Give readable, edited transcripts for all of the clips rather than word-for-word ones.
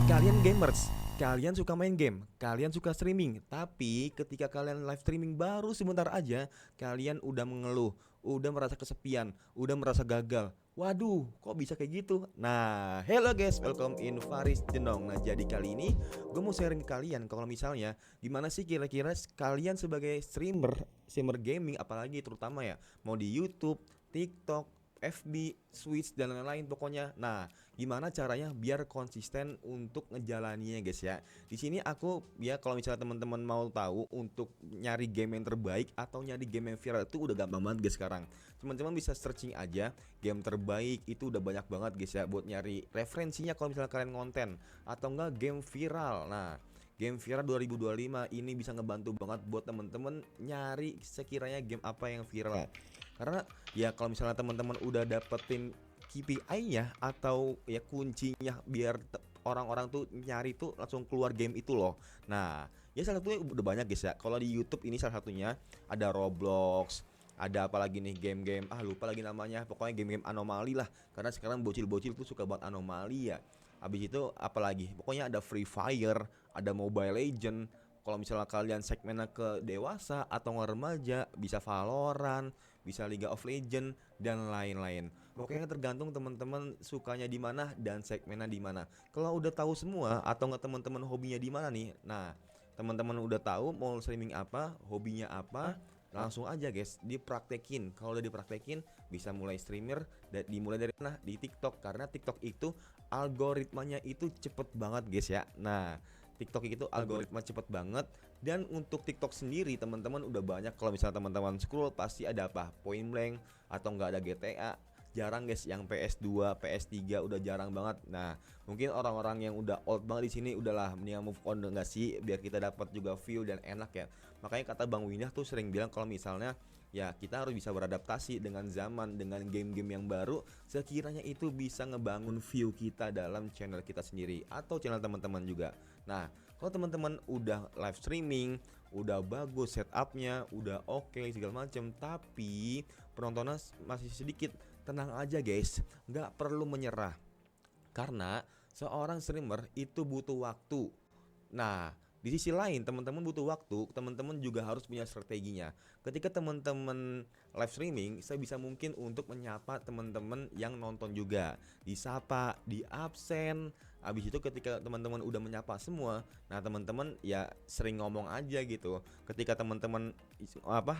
Kalian gamers, kalian suka main game, kalian suka streaming, tapi ketika kalian live streaming baru sebentar aja, kalian udah mengeluh, udah merasa kesepian, udah merasa gagal. Waduh, kok bisa kayak gitu? Nah, hello guys, welcome in Faris Jenong. Nah, jadi kali ini gue mau sharing ke kalian kalau misalnya gimana sih kira-kira kalian sebagai streamer gaming apalagi terutama ya, mau di YouTube, TikTok, FB, Switch dan lain-lain pokoknya. Nah, gimana caranya biar konsisten untuk ngejalaninya guys ya. Di sini aku ya kalau misalnya teman-teman mau tahu untuk nyari game yang terbaik atau nyari game yang viral itu udah gampang banget guys sekarang. Teman-teman bisa searching aja game terbaik itu udah banyak banget guys ya buat nyari referensinya kalau misalnya kalian konten atau enggak game viral. Nah, game viral 2025 ini bisa ngebantu banget buat temen-temen nyari sekiranya game apa yang viral. Karena ya kalau misalnya teman-teman udah dapetin KPI-nya atau ya kuncinya biar orang-orang tuh nyari tuh langsung keluar game itu loh. Nah, ya salah satunya udah banyak guys ya. Kalau di YouTube ini salah satunya ada Roblox, ada apa lagi nih game-game lupa lagi namanya. Pokoknya game-game anomali lah. Karena sekarang bocil-bocil tuh suka banget anomali ya. Habis itu apalagi pokoknya ada Free Fire, ada Mobile Legend. Kalau misalnya kalian segmennya ke dewasa atau remaja bisa Valorant, bisa League of Legend dan lain-lain. Pokoknya tergantung teman-teman sukanya di mana dan segmennya di mana. Kalau udah tahu semua atau nggak teman-teman hobinya di mana nih. Nah, teman-teman udah tahu mau streaming apa, hobinya apa, langsung aja guys dipraktekin. Kalau udah dipraktekin bisa mulai streamer dan dimulai dari mana di TikTok karena TikTok itu algoritmanya itu cepet banget guys ya. Nah, TikTok itu algoritma cepet banget dan untuk TikTok sendiri teman-teman udah banyak kalau misalnya teman-teman scroll pasti ada apa Point Blank atau nggak ada GTA, jarang guys yang PS2, PS3 udah jarang banget. Nah, mungkin orang-orang yang udah old banget di sini udahlah mendingan move on enggak sih biar kita dapat juga view dan enak ya. Makanya kata Bang Windah tuh sering bilang kalau misalnya ya kita harus bisa beradaptasi dengan zaman, dengan game-game yang baru sekiranya itu bisa ngebangun view kita dalam channel kita sendiri atau channel teman-teman juga. Nah, kalau teman-teman udah live streaming, udah bagus setupnya, udah oke segala macam, tapi penontonnya masih sedikit, tenang aja guys, nggak perlu menyerah. Karena seorang streamer itu butuh waktu. Nah, di sisi lain teman-teman butuh waktu, teman-teman juga harus punya strateginya. Ketika teman-teman live streaming, saya bisa mungkin untuk menyapa teman-teman yang nonton juga. Disapa, di absen. Habis itu ketika teman-teman udah menyapa semua, nah teman-teman ya sering ngomong aja gitu. Ketika teman-teman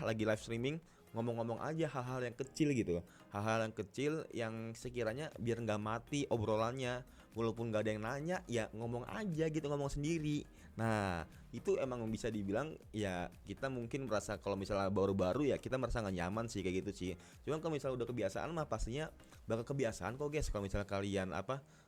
lagi live streaming, ngomong-ngomong aja hal-hal yang kecil gitu. Hal-hal yang kecil yang sekiranya biar nggak mati obrolannya, walaupun nggak ada yang nanya ya ngomong aja gitu, ngomong sendiri. Nah, itu emang bisa dibilang ya kita mungkin merasa kalau misalnya baru-baru ya kita merasa nggak nyaman sih kayak gitu sih. Cuman kalau misalnya udah kebiasaan mah pastinya bakal kebiasaan kok guys. Kalau misalnya kalian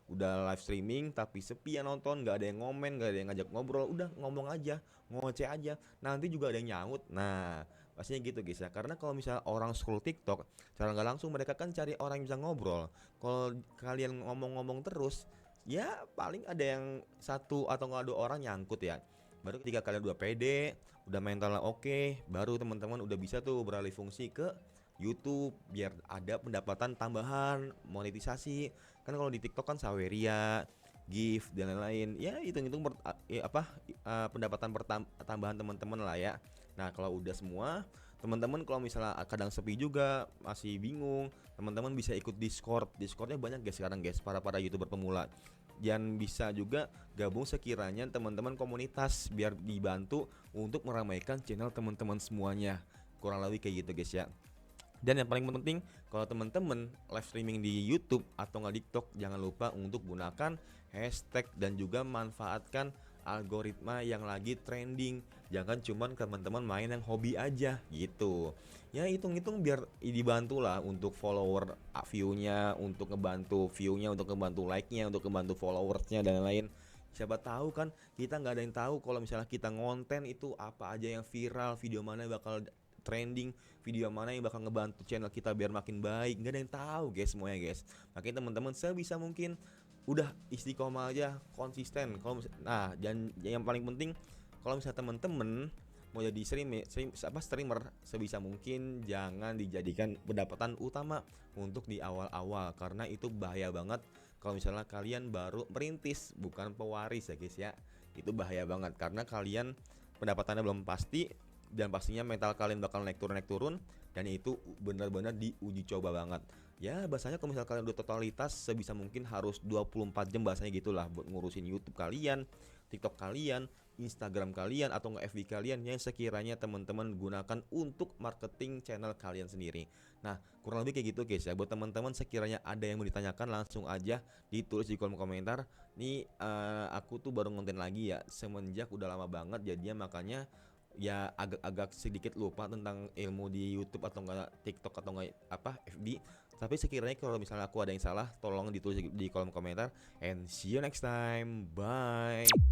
udah live streaming tapi sepi ya nonton, nggak ada yang ngomen, nggak ada yang ngajak ngobrol, udah ngomong aja, ngoceh aja, nanti juga ada yang nyaut. Nah, pastinya gitu guys ya. Karena kalau misalnya orang scroll TikTok secara nggak langsung mereka kan cari orang yang bisa ngobrol. Kalau kalian ngomong-ngomong terus ya paling ada yang satu atau nggak dua orang nyangkut ya. Baru ketika kalian udah pede, udah mentalnya oke, baru teman-teman udah bisa tuh beralih fungsi ke YouTube biar ada pendapatan tambahan, monetisasi. Kan kalau di TikTok kan Saweria, gift dan lain-lain. Ya hitung-hitung pendapatan tambahan teman-teman lah ya. Nah, kalau udah semua, teman-teman kalau misalnya kadang sepi juga, masih bingung, teman-teman bisa ikut Discord. Discordnya banyak guys sekarang guys, para YouTuber pemula. Dan bisa juga gabung sekiranya teman-teman komunitas biar dibantu untuk meramaikan channel teman-teman semuanya. Kurang lebih kayak gitu guys ya. Dan yang paling penting, kalau teman-teman live streaming di YouTube atau nggak TikTok, jangan lupa untuk gunakan hashtag dan juga manfaatkan algoritma yang lagi trending. Jangan cuman teman-teman main yang hobi aja gitu. Ya hitung-hitung biar dibantu lah untuk follower view-nya, untuk ngebantu view-nya, untuk ngebantu like-nya, untuk ngebantu followersnya dan lain-lain. Siapa tahu kan kita nggak ada yang tahu kalau misalnya kita ngonten itu apa aja yang viral, video mana yang bakal trending, video mana yang bakal ngebantu channel kita biar makin baik. Nggak ada yang tahu guys semuanya guys. Makanya teman-teman sebisa mungkin udah istiqomah aja, konsisten. Dan yang paling penting kalau misalnya teman-teman mau jadi streamer sebisa mungkin jangan dijadikan pendapatan utama untuk di awal-awal karena itu bahaya banget kalau misalnya kalian baru merintis bukan pewaris ya guys ya. Itu bahaya banget karena kalian pendapatannya belum pasti dan pastinya mental kalian bakal naik turun dan itu benar-benar diuji coba banget. Ya bahasanya kalau misalnya kalian udah totalitas sebisa mungkin harus 24 jam bahasanya gitulah buat ngurusin YouTube kalian, TikTok kalian, Instagram kalian atau nge FB kalian yang sekiranya teman-teman gunakan untuk marketing channel kalian sendiri. Nah, kurang lebih kayak gitu guys ya. Buat teman-teman sekiranya ada yang mau ditanyakan langsung aja ditulis di kolom komentar. Nih aku tuh baru ngonten lagi ya semenjak udah lama banget jadinya, makanya ya agak-agak sedikit lupa tentang ilmu di YouTube atau enggak TikTok atau enggak apa FB. Tapi sekiranya kalau misalnya aku ada yang salah tolong ditulis di kolom komentar, and see you next time. Bye.